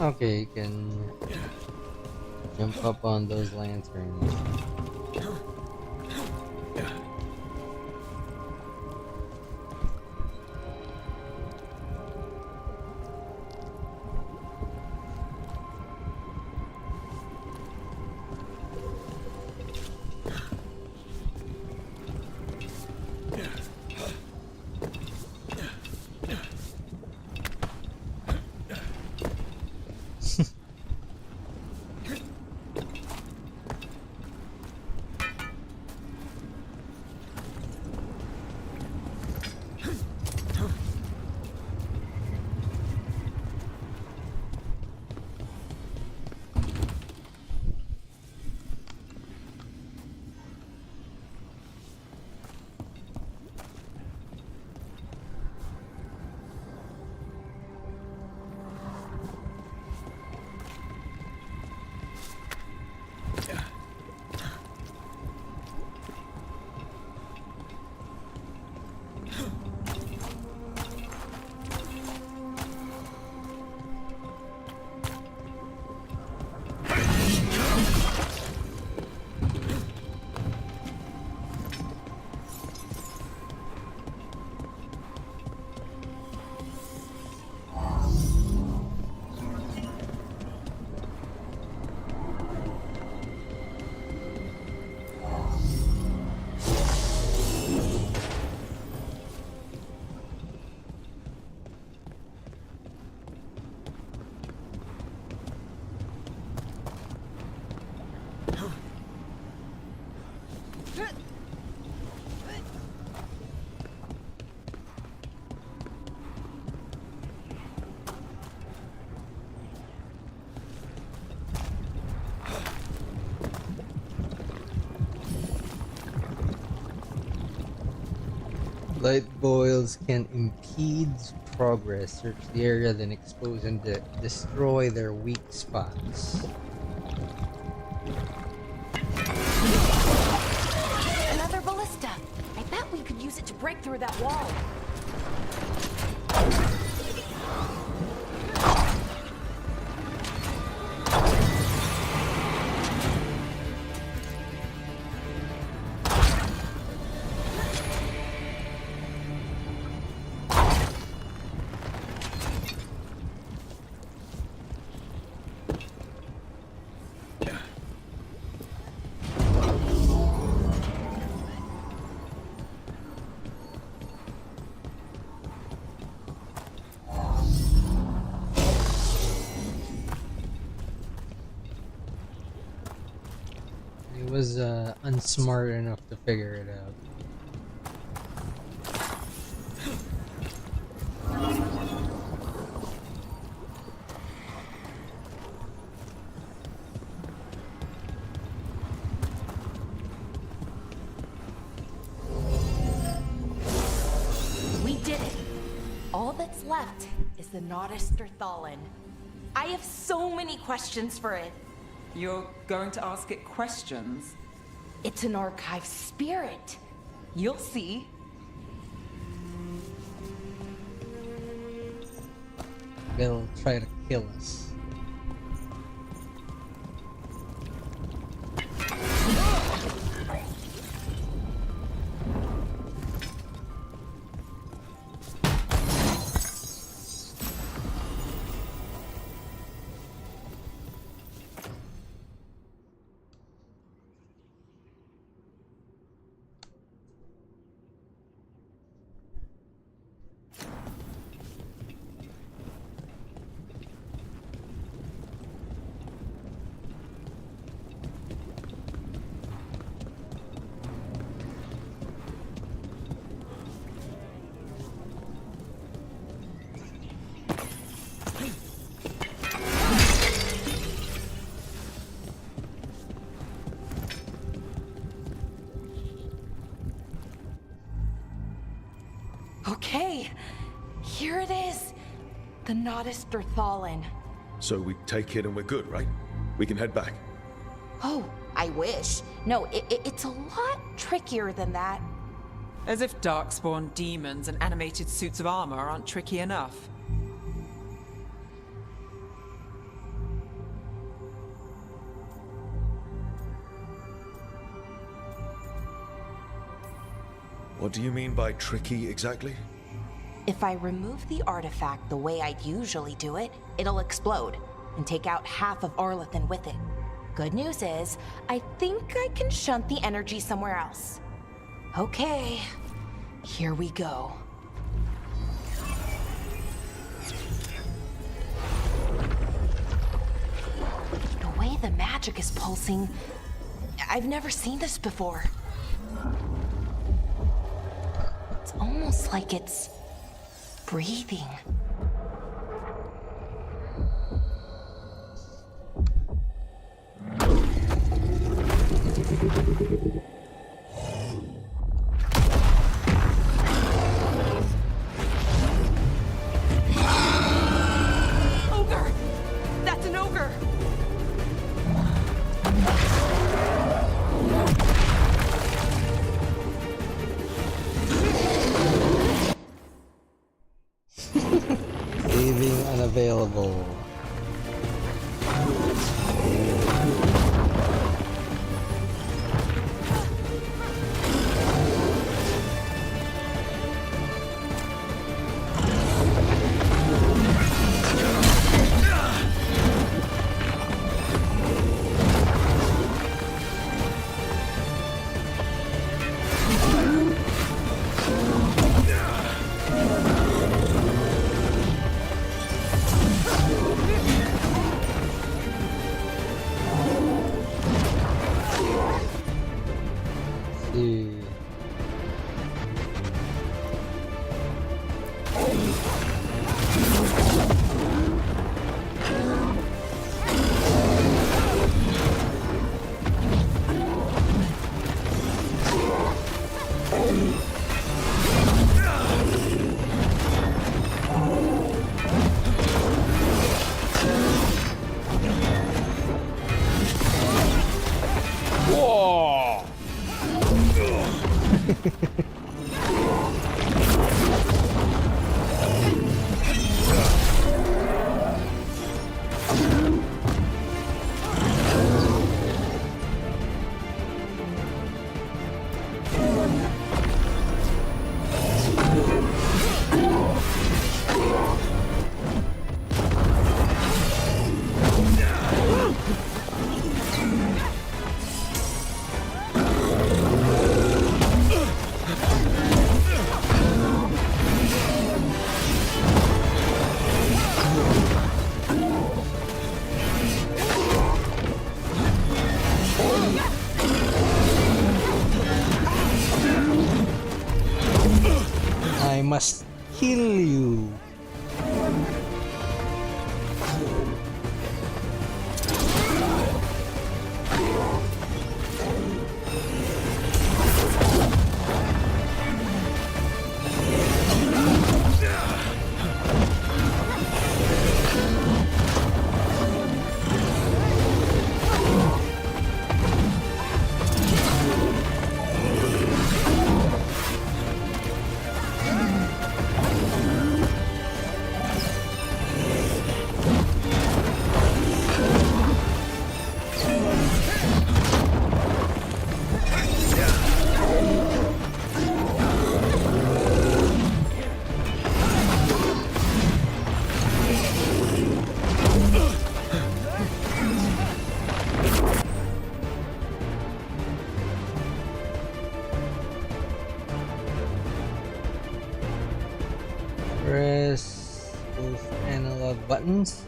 Okay, you can jump up on those lanterns. Light boils can impede progress. Search the area, then expose and destroy their weak spots. Another ballista. I bet we could use it to break through that wall. Was unsmart enough to figure it out. We did it. All that's left is the Nodus Dirthalen. I have so many questions for it. You're going to ask it questions? It's an archive spirit. You'll see. They'll try to kill us. The Nodus Dirthalen. So we take it and we're good, right? We can head back. Oh, I wish. No, it's a lot trickier than that. As if darkspawn demons and animated suits of armor aren't tricky enough. What do you mean by tricky exactly? If I remove the artifact the way I'd usually do it, it'll explode and take out half of Arlathan with it. Good news is, I think I can shunt the energy somewhere else. Okay, here we go. The way the magic is pulsing, I've never seen this before. It's almost like it's breathing. Ogre! That's an ogre! Saving unavailable. I must kill you. Press both analog buttons.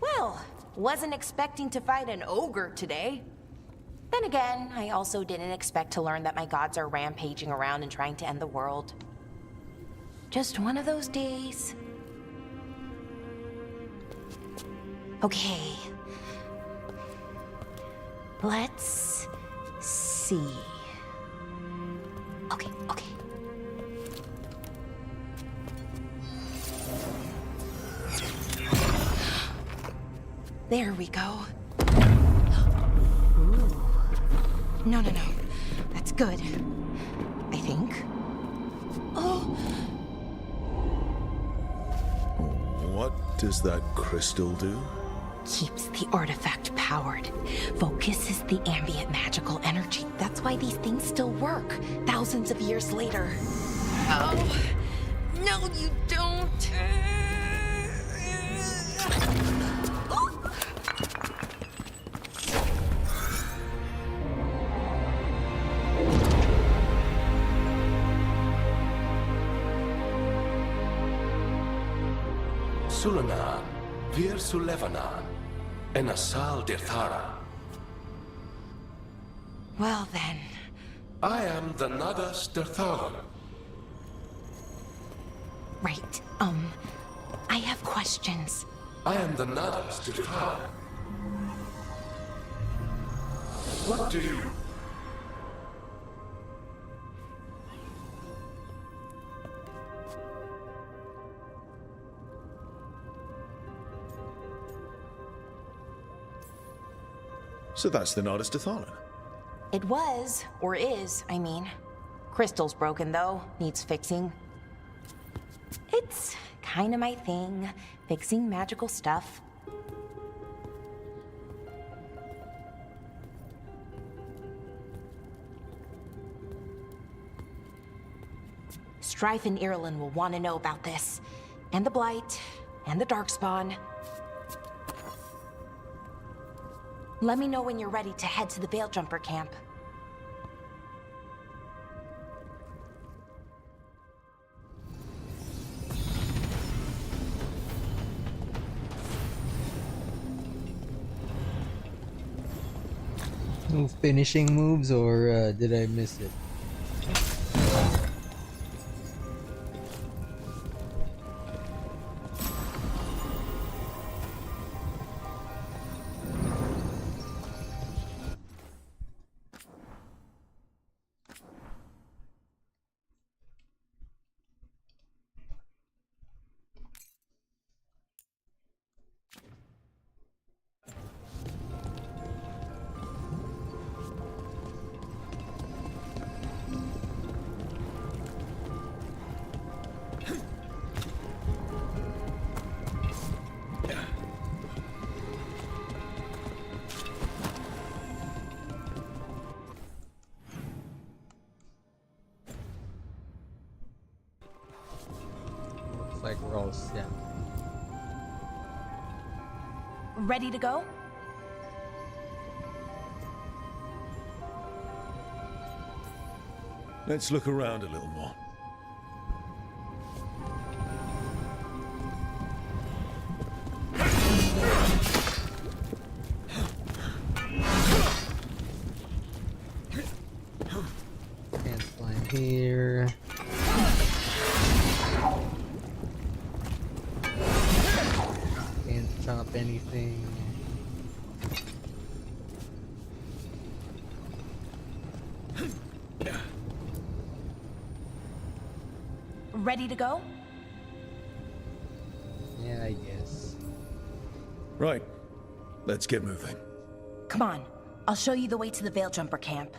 Well, wasn't expecting to fight an ogre today. Then again, I also didn't expect to learn that my gods are rampaging around and trying to end the world. Just one of those days. Okay. Let's see. Okay. There we go. Ooh. No. That's good. I think. Oh. What does that crystal do? Keeps the artifact powered. Focuses the ambient magical energy. That's why these things still work, thousands of years later. Oh. No, you don't. Sulanan, Vir Sulevanan, Enasal Dirthara. Well then. I am the Nadas Dirthalen. Right. I have questions. I am the Nadas Dirthalen. What do you... So that's the Nardis Dirthalen. It was, or is, I mean. Crystal's broken though, needs fixing. It's kinda my thing, fixing magical stuff. Strife and Irulan will want to know about this. And the Blight, and the Darkspawn. Let me know when you're ready to head to the Veilgjumper camp. No finishing moves, or did I miss it? Like we're all set. Ready to go? Let's look around a little more. Can't climb here. Chop anything. Ready to go? Yeah, I guess. Right. Let's get moving. Come on. I'll show you the way to the Veilgjumper camp.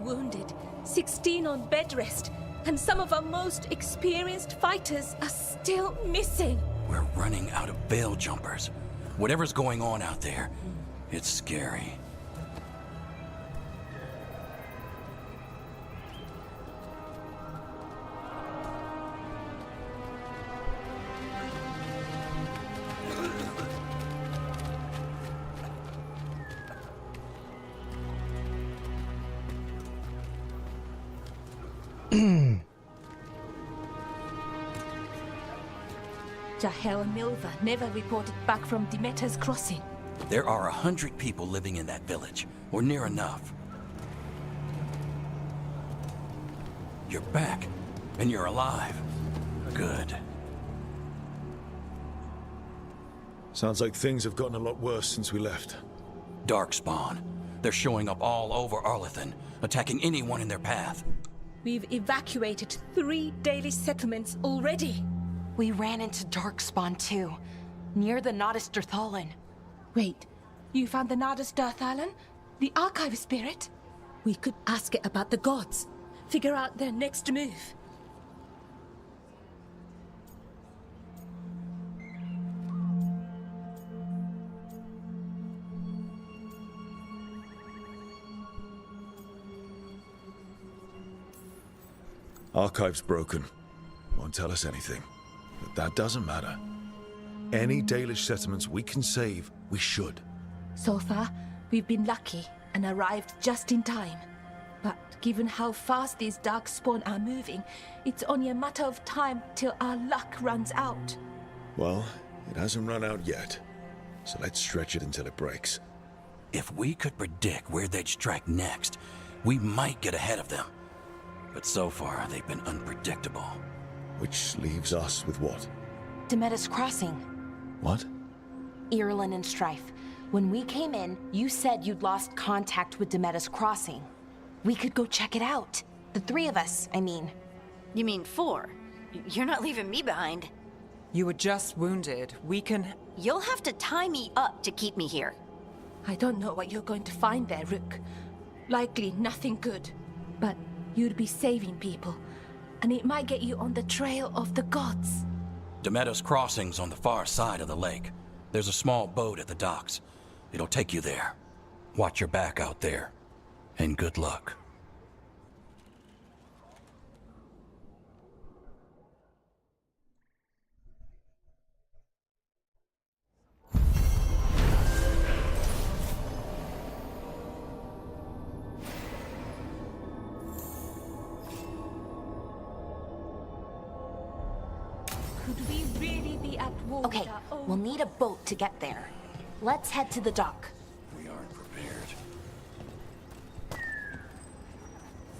Wounded, 16 on bed rest, and some of our most experienced fighters are still missing. We're running out of Veiljumpers. Whatever's going on out there, it's scary. Jahel and Milva never reported back from Demeter's crossing. There are 100 people living in that village, or near enough. You're back, and you're alive. Good. Sounds like things have gotten a lot worse since we left. Darkspawn. They're showing up all over Arlathan, attacking anyone in their path. We've evacuated 3 daily settlements already. We ran into Darkspawn too, near the Nodus Dirthalen. Wait, you found the Nodus Dirthalen? The archive spirit? We could ask it about the gods. Figure out their next move. Archive's broken. Won't tell us anything. But that doesn't matter. Any Dalish settlements we can save, we should. So far, we've been lucky and arrived just in time. But given how fast these darkspawn are moving, it's only a matter of time till our luck runs out. Well, it hasn't run out yet. So let's stretch it until it breaks. If we could predict where they'd strike next, we might get ahead of them. But so far, they've been unpredictable. Which leaves us with what? Demeter's crossing. What? Irlin and Strife. When we came in, you said you'd lost contact with Demeter's crossing. We could go check it out. The 3 of us, I mean. You mean 4? You're not leaving me behind. You were just wounded. We can... You'll have to tie me up to keep me here. I don't know what you're going to find there, Rook. Likely nothing good. But you'd be saving people, and it might get you on the trail of the gods. Demeter's crossing's on the far side of the lake. There's a small boat at the docks. It'll take you there. Watch your back out there. And good luck. Could we really be at war Okay, with our own... we'll need a boat to get there. Let's head to the dock. We aren't prepared.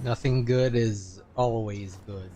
Nothing good is always good.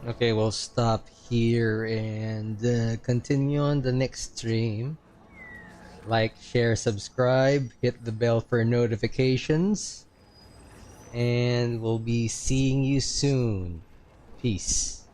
Okay, we'll stop here and continue on the next stream. Like, share, subscribe, hit the bell for notifications, and we'll be seeing you soon. Peace.